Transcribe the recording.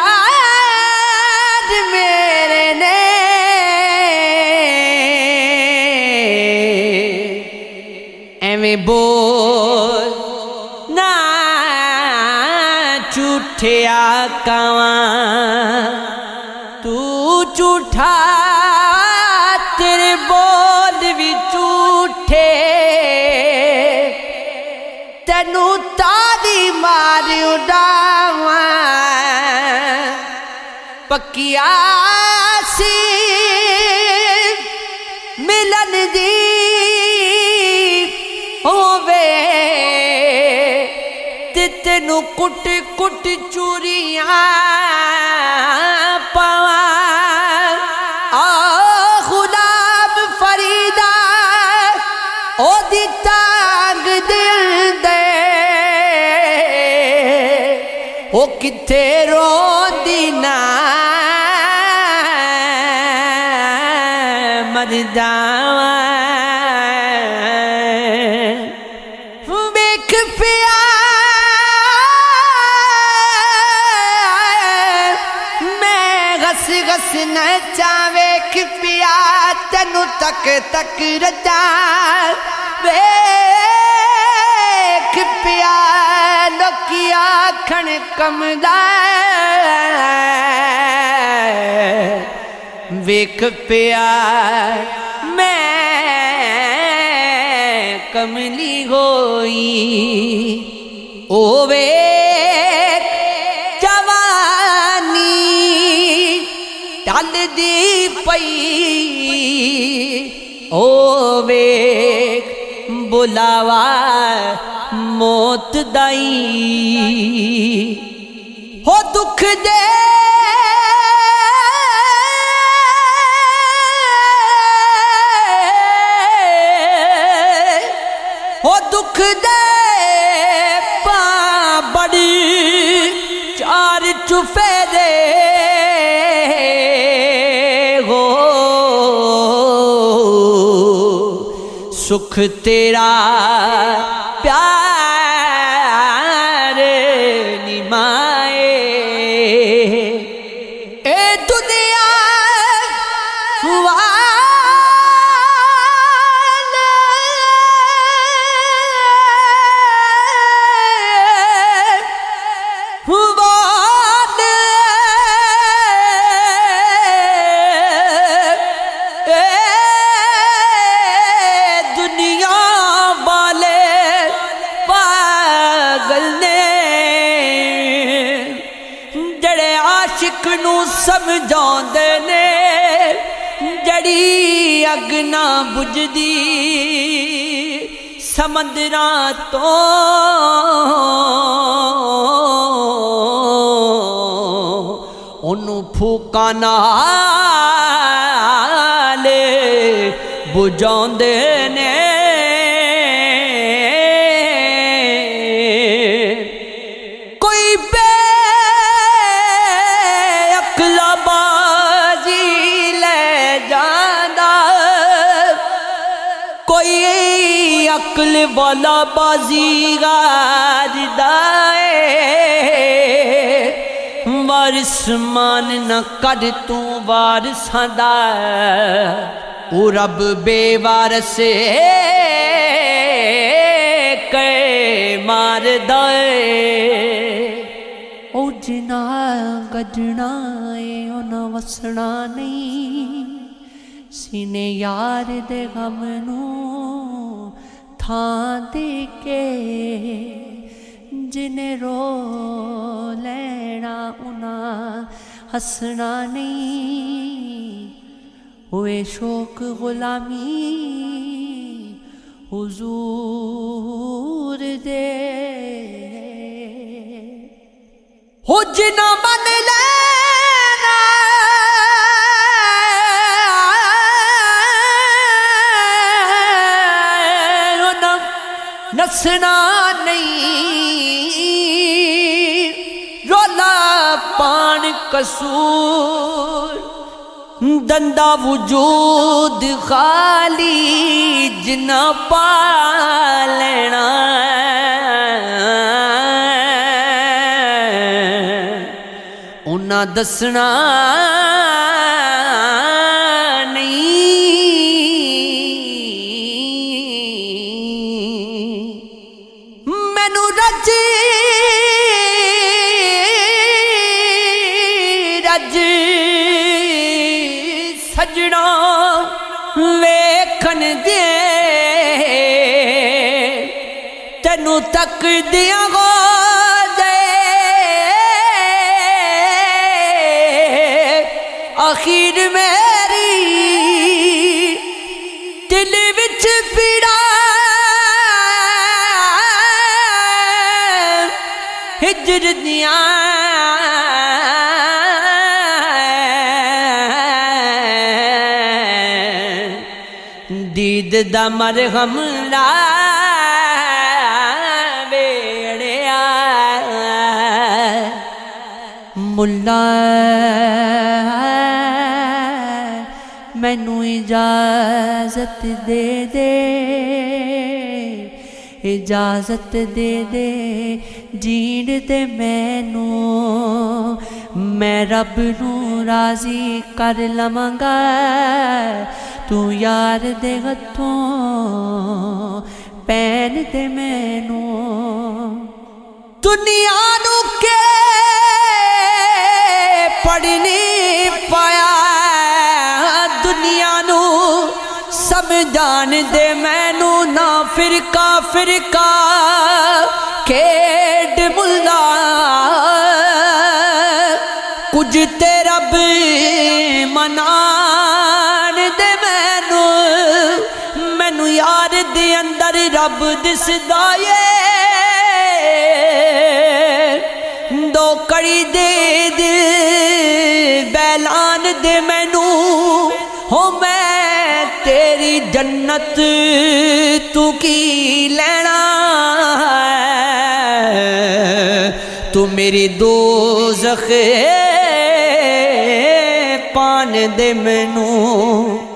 یار میرے نے ایویں بول نہ جھوٹے آقاواں تو جھوٹا تیرے بول بھی جھوٹے تینوں تاڑی ماری اڈاواں پکیا سی ملن دی ہووے تے تینوں کٹ کٹ چوریاں پاواں آ غلام فریدا او دی تانگ دل دے او کتے روندی نہ مر جاواں ویکھ پیا میں غس غس نچاں ویکھ پیا تینوں تک تک رجاں ویکھ پیا لوکی آکھن کمدا ویکھ پیا میں کملی ہوئی او ویکھ جوانی ڈل دی پئی او ویکھ بلاوا موت دائی ہو دکھ دے ہو دکھ دے پاں بڑی چار چفیرے ہو سکھ تیرا پیار نمائے اے دنیا عاشق نو سمجھاندے نے جڑی اگ نہ بجھدی سمندراں تو اونوں پھوکاں نال بجھاندے نے کوئی عقل والا بازیگر دائے وارث مان نہ کر تو وارثاں دا او رب بے وارث کے مار دائے او جنا گجنا اے انہاں وسنا نہیں سینے یار دے غم نو تھاں دے کے جنہیں رو لینا انہاں ہسنا نہیں ہوئے شوق غلامی حضور دے ہو جنا من لینا نسنا نہیں رولا پان قصور دندہ وجود خالی جنا پا لینا ان نہ دسنا نہیں مینوں رج رج سجنا ویکھن دے تینوں تک دیاں گو دے آخر میری دل وچ پیڑا ہجر دیاں دید دا مرہم لا ویڑیا ملا مینوں اجازت دے دے اجازت دے دے جین دے مینوں میں رب نوں راضی کر لواں تو یار دے ہتھوں پین دے مینوں دنیا نو کے پڑھ نہیں پایا دنیا نو سمجھان دے مینوں نہ فرقہ فرقہ کھیڈ ملا کچھ تے رب منان دے مینوں یار دے اندر رب دسدا اے دو کڑی دے دے بیلان دے مینوں ہو میں تیری جنت تو کی لینا تو میری دوزخ پان دے مینوں